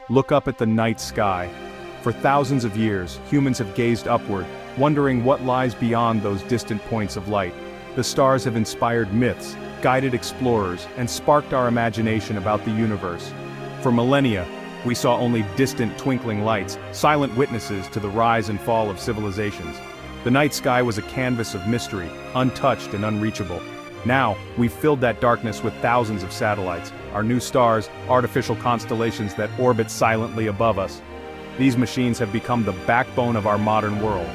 Look up at the night sky. For thousands of years, humans have gazed upward, wondering what lies beyond those distant points of light. The stars have inspired myths, guided explorers, and sparked our imagination about the universe. For millennia, we saw only distant twinkling lights, silent witnesses to the rise and fall of civilizations. The night sky was a canvas of mystery, untouched and unreachable. Now, we've filled that darkness with thousands of satellites, our new stars, artificial constellations that orbit silently above us. These machines have become the backbone of our modern world.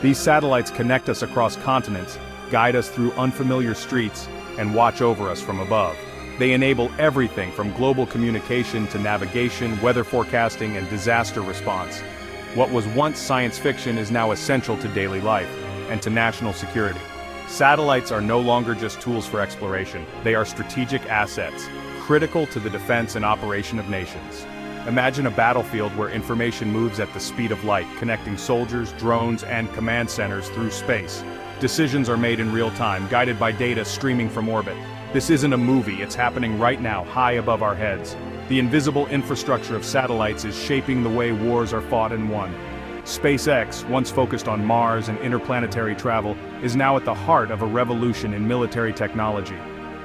These satellites connect us across continents, guide us through unfamiliar streets, and watch over us from above. They enable everything from global communication to navigation, weather forecasting, and disaster response. What was once science fiction is now essential to daily life and to national security. Satellites are no longer just tools for exploration. They are strategic assets, critical to the defense and operation of nations. Imagine a battlefield where information moves at the speed of light, connecting soldiers, drones, and command centers through space. Decisions are made in real time, guided by data streaming from orbit. This isn't a movie, it's happening right now, high above our heads. The invisible infrastructure of satellites is shaping the way wars are fought and won. SpaceX, once focused on Mars and interplanetary travel, is now at the heart of a revolution in military technology.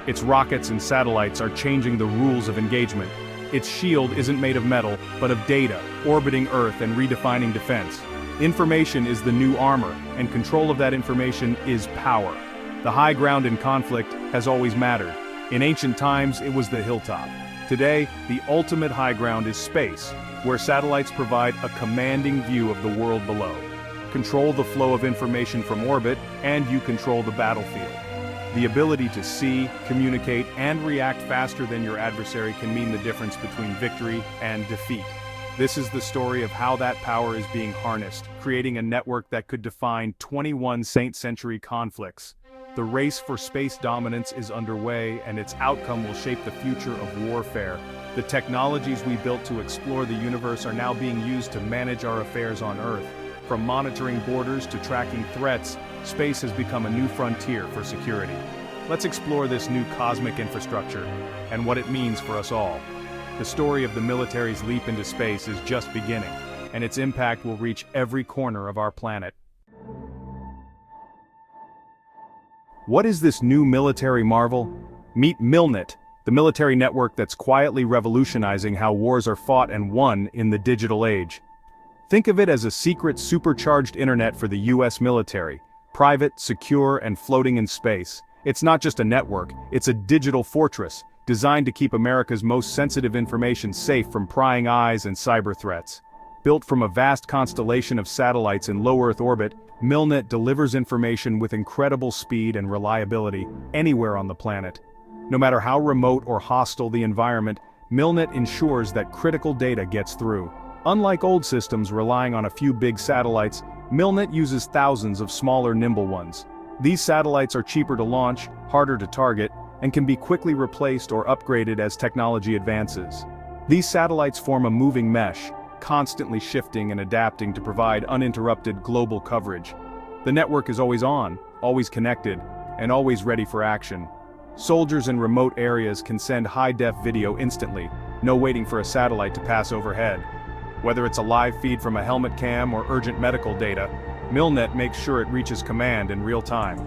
Its rockets and satellites are changing the rules of engagement. Its shield isn't made of metal, but of data, orbiting Earth and redefining defense. Information is the new armor, and control of that information is power. The high ground in conflict has always mattered. In ancient times, it was the hilltop. Today, the ultimate high ground is space, where satellites provide a commanding view of the world below. Control the flow of information from orbit, and you control the battlefield. The ability to see, communicate, and react faster than your adversary can mean the difference between victory and defeat. This is the story of how that power is being harnessed, creating a network that could define 21 century conflicts. The race for space dominance is underway, and its outcome will shape the future of warfare. The technologies we built to explore the universe are now being used to manage our affairs on Earth. From monitoring borders to tracking threats, space has become a new frontier for security. Let's explore this new cosmic infrastructure and what it means for us all. The story of the military's leap into space is just beginning, and its impact will reach every corner of our planet. What is this new military marvel? Meet MILNET, the military network that's quietly revolutionizing how wars are fought and won in the digital age. Think of it as a secret supercharged internet for the US military, private, secure, and floating in space. It's not just a network, it's a digital fortress, designed to keep America's most sensitive information safe from prying eyes and cyber threats. Built from a vast constellation of satellites in low Earth orbit, MILNET delivers information with incredible speed and reliability anywhere on the planet. No matter how remote or hostile the environment, MILNET ensures that critical data gets through. Unlike old systems relying on a few big satellites, MILNET uses thousands of smaller, nimble ones. These satellites are cheaper to launch, harder to target, and can be quickly replaced or upgraded as technology advances. These satellites form a moving mesh, constantly shifting and adapting to provide uninterrupted global coverage. The network is always on, always connected, and always ready for action. Soldiers in remote areas can send high-def video instantly, no waiting for a satellite to pass overhead. Whether it's a live feed from a helmet cam or urgent medical data, MILNET makes sure it reaches command in real time.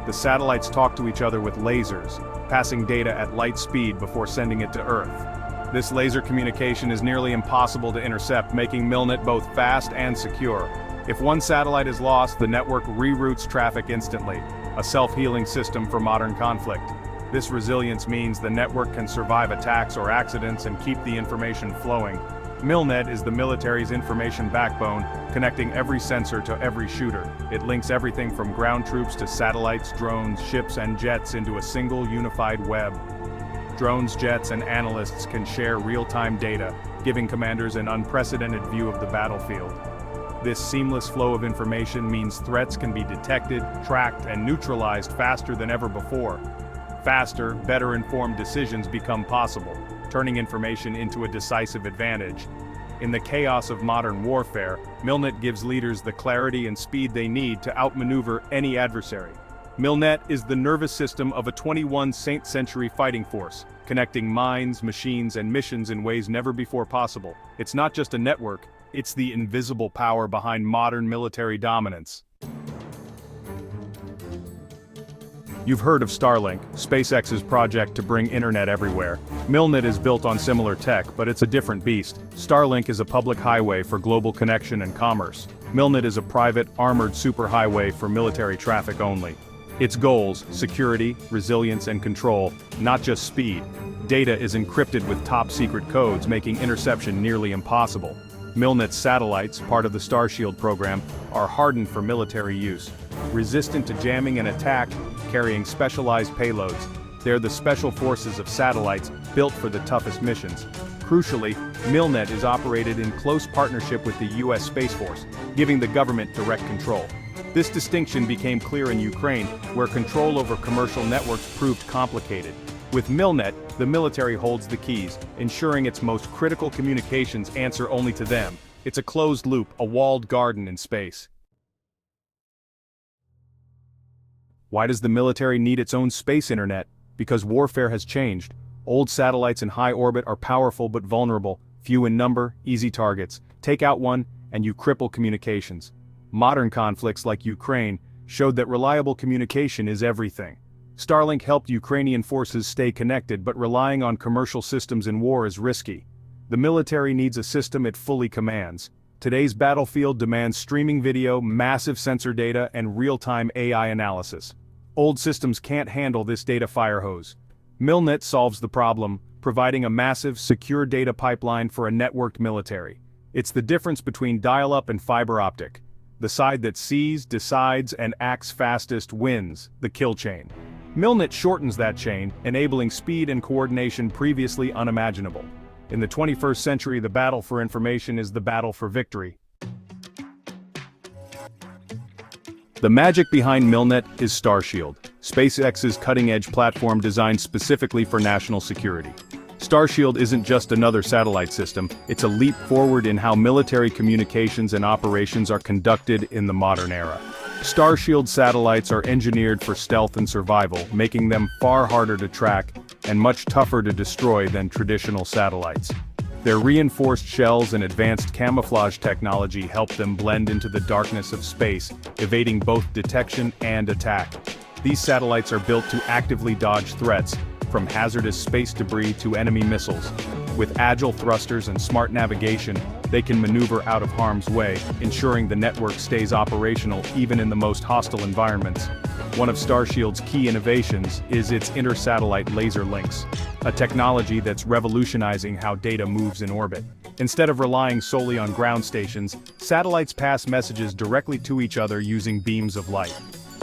The satellites talk to each other with lasers, passing data at light speed before sending it to Earth. This laser communication is nearly impossible to intercept, making MILNET both fast and secure. If one satellite is lost, the network reroutes traffic instantly, a self-healing system for modern conflict. This resilience means the network can survive attacks or accidents and keep the information flowing. MILNET is the military's information backbone, connecting every sensor to every shooter. It links everything from ground troops to satellites, drones, ships, and jets into a single unified web. Drones, jets, and analysts can share real-time data, giving commanders an unprecedented view of the battlefield. This seamless flow of information means threats can be detected, tracked, and neutralized faster than ever before. Faster, better-informed decisions become possible, turning information into a decisive advantage. In the chaos of modern warfare, MILNET gives leaders the clarity and speed they need to outmaneuver any adversary. MILNET is the nervous system of a 21st century fighting force, connecting minds, machines, and missions in ways never before possible. It's not just a network, it's the invisible power behind modern military dominance. You've heard of Starlink, SpaceX's project to bring internet everywhere. MILNET is built on similar tech, but it's a different beast. Starlink is a public highway for global connection and commerce. MILNET is a private, armored superhighway for military traffic only. Its goals: security, resilience, and control, not just speed. Data is encrypted with top-secret codes, making interception nearly impossible. MILNET's satellites, part of the Starshield program, are hardened for military use. Resistant to jamming and attack, carrying specialized payloads, they're the special forces of satellites built for the toughest missions. Crucially, MILNET is operated in close partnership with the US Space Force, giving the government direct control. This distinction became clear in Ukraine, where control over commercial networks proved complicated. With MILNET, the military holds the keys, ensuring its most critical communications answer only to them. It's a closed loop, a walled garden in space. Why does the military need its own space internet? Because warfare has changed. Old satellites in high orbit are powerful but vulnerable, few in number, easy targets. Take out one, and you cripple communications. Modern conflicts like Ukraine showed that reliable communication is everything. Starlink helped Ukrainian forces stay connected, but relying on commercial systems in war is risky. The military needs a system it fully commands. Today's battlefield demands streaming video, massive sensor data, and real-time AI analysis. Old systems can't handle this data fire hose. MILNET solves the problem, providing a massive, secure data pipeline for a networked military. It's the difference between dial-up and fiber optic. The side that sees, decides, and acts fastest wins, the kill chain. MILNET shortens that chain, enabling speed and coordination previously unimaginable. In the 21st century, the battle for information is the battle for victory. The magic behind MILNET is Starshield, SpaceX's cutting-edge platform designed specifically for national security. Starshield isn't just another satellite system, it's a leap forward in how military communications and operations are conducted in the modern era. Starshield satellites are engineered for stealth and survival, making them far harder to track and much tougher to destroy than traditional satellites. Their reinforced shells and advanced camouflage technology help them blend into the darkness of space, evading both detection and attack. These satellites are built to actively dodge threats, from hazardous space debris to enemy missiles. With agile thrusters and smart navigation, they can maneuver out of harm's way, ensuring the network stays operational even in the most hostile environments. One of Starshield's key innovations is its inter-satellite laser links, a technology that's revolutionizing how data moves in orbit. Instead of relying solely on ground stations, satellites pass messages directly to each other using beams of light.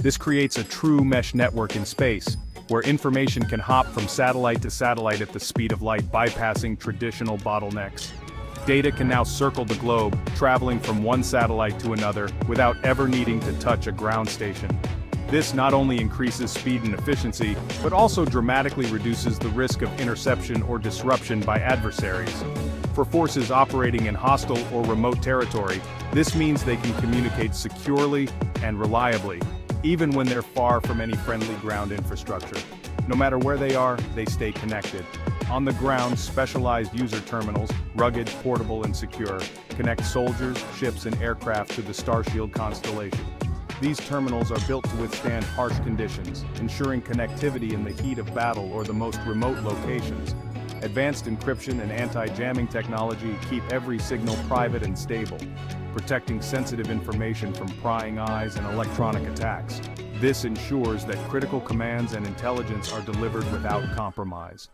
This creates a true mesh network in space, where information can hop from satellite to satellite at the speed of light, bypassing traditional bottlenecks. Data can now circle the globe, traveling from one satellite to another without ever needing to touch a ground station. This not only increases speed and efficiency, but also dramatically reduces the risk of interception or disruption by adversaries. For forces operating in hostile or remote territory, this means they can communicate securely and reliably, even when they're far from any friendly ground infrastructure. No matter where they are, they stay connected. On the ground, specialized user terminals, rugged, portable, and secure, connect soldiers, ships, and aircraft to the Starshield constellation. These terminals are built to withstand harsh conditions, ensuring connectivity in the heat of battle or the most remote locations. Advanced encryption and anti-jamming technology keep every signal private and stable, protecting sensitive information from prying eyes and electronic attacks. This ensures that critical commands and intelligence are delivered without compromise.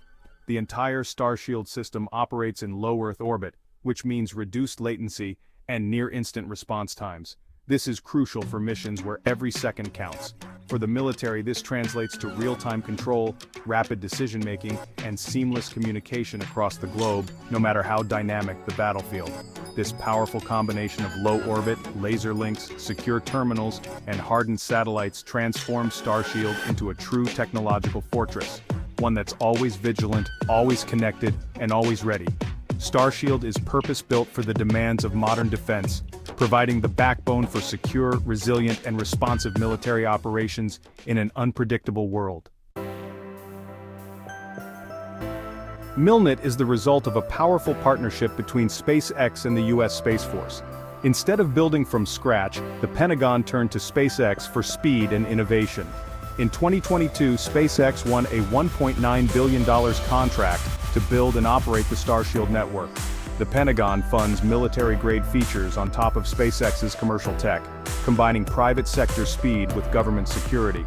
The entire Starshield system operates in low Earth orbit, which means reduced latency and near-instant response times. This is crucial for missions where every second counts. For the military, this translates to real-time control, rapid decision-making, and seamless communication across the globe, no matter how dynamic the battlefield. This powerful combination of low orbit, laser links, secure terminals, and hardened satellites transforms Starshield into a true technological fortress, one that's always vigilant, always connected, and always ready. Starshield is purpose-built for the demands of modern defense, providing the backbone for secure, resilient, and responsive military operations in an unpredictable world. MILNET is the result of a powerful partnership between SpaceX and the U.S. Space Force. Instead of building from scratch, the Pentagon turned to SpaceX for speed and innovation. In 2022, SpaceX won a $1.9 billion contract to build and operate the Starshield network. The Pentagon funds military-grade features on top of SpaceX's commercial tech, combining private sector speed with government security.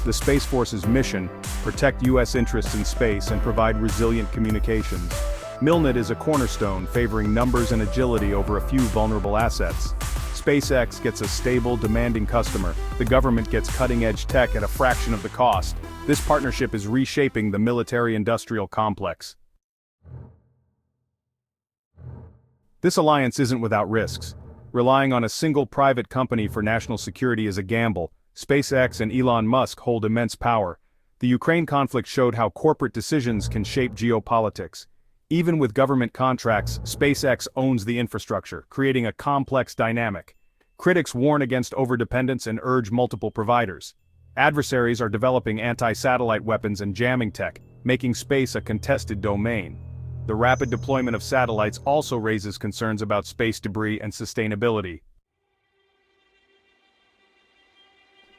The Space Force's mission: protect U.S. interests in space and provide resilient communications. MILNET is a cornerstone favoring numbers and agility over a few vulnerable assets. SpaceX gets a stable, demanding customer. The government gets cutting-edge tech at a fraction of the cost. This partnership is reshaping the military-industrial complex. This alliance isn't without risks. Relying on a single private company for national security is a gamble. SpaceX and Elon Musk hold immense power. The Ukraine conflict showed how corporate decisions can shape geopolitics. Even with government contracts, SpaceX owns the infrastructure, creating a complex dynamic. Critics warn against overdependence and urge multiple providers. Adversaries are developing anti-satellite weapons and jamming tech, making space a contested domain. The rapid deployment of satellites also raises concerns about space debris and sustainability.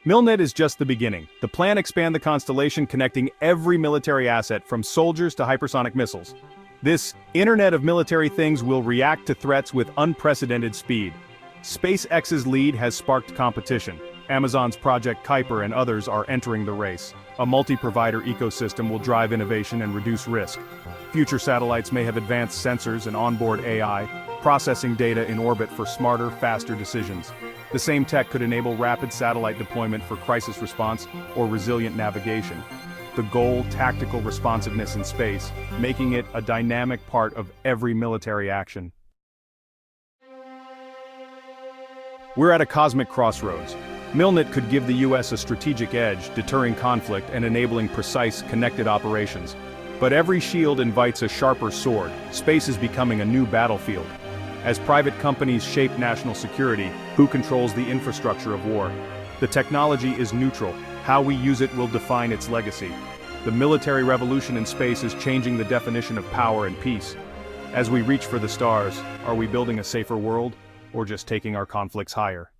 MILNET is just the beginning. The plan expands the constellation, connecting every military asset from soldiers to hypersonic missiles. This Internet of Military Things will react to threats with unprecedented speed. SpaceX's lead has sparked competition. Amazon's Project Kuiper and others are entering the race. A multi-provider ecosystem will drive innovation and reduce risk. Future satellites may have advanced sensors and onboard AI, processing data in orbit for smarter, faster decisions. The same tech could enable rapid satellite deployment for crisis response or resilient navigation. The goal: tactical responsiveness in space, making it a dynamic part of every military action. We're at a cosmic crossroads. MILNET could give the U.S. a strategic edge, deterring conflict and enabling precise, connected operations. But every shield invites a sharper sword. Space is becoming a new battlefield. As private companies shape national security, who controls the infrastructure of war? The technology is neutral. How we use it will define its legacy. The military revolution in space is changing the definition of power and peace. As we reach for the stars, are we building a safer world, or just taking our conflicts higher?